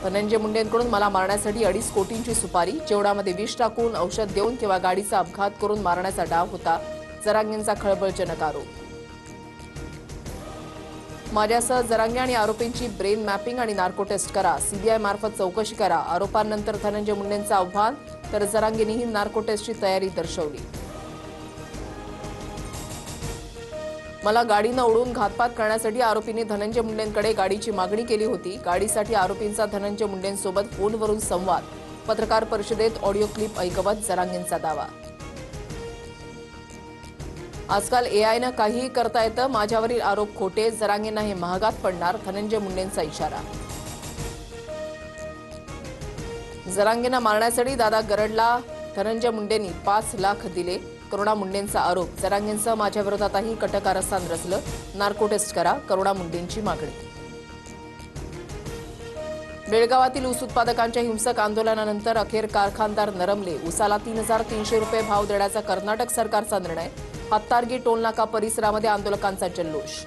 धनंजय मुंडेंकडून मला मारण्यासाठी 2.5 कोटींची सुपारी, जेवणामध्ये विष टाकून औषध देऊन किंवा गाडीचा अपघात करून मारण्याचा डाव होता, जरांगेंचा खळबळजनक आरोप. माझ्यासह जरांगे आणि आरोपींची ब्रेन मॅपिंग आणि नार्को टेस्ट करा, सीबीआय मार्फत चौकशी करा. आरोपांनंतर धनंजय मुंडेंचं आव्हान, तर जरांगेंनीही नार्को टेस्टची तयारी दर्शवली. मला गाडीनं ओढून घातपात करण्यासाठी आरोपींनी धनंजय मुंडेंकडे गाडीची मागणी केली होती. गाडीसाठी आरोपींचा धनंजय मुंडेंसोबत फोनवरून संवाद. पत्रकार परिषदेत ऑडिओ क्लिप ऐकवत जरांगेंचा दावा. आजकाल एआयनं काहीही करता येतं. माझ्यावरील आरोप खोटे. जरांगेंना हे महागात पडणार. धनंजय मुंडेंचा इशारा. जरांगेंना मारण्यासाठी दादा गरडला. धनंजय मुंडेंनी 5 लाख दिले. करुणा मुंडेंचा आरोप. जरांगेंसह माझ्या विरोधातही कट कारस्थान रचलं. नार्को टेस्ट करा. करुणा मुंडेंची मागणी. बेळगावातील ऊस उत्पादकांच्या हिंसक आंदोलनानंतर अखेर कारखानदार नरमले. ऊसाला 3,300 रुपये भाव देण्याचा कर्नाटक सरकारचा निर्णय. हत्तारगी टोलनाका परिसरामध्ये आंदोलकांचा जल्लोष.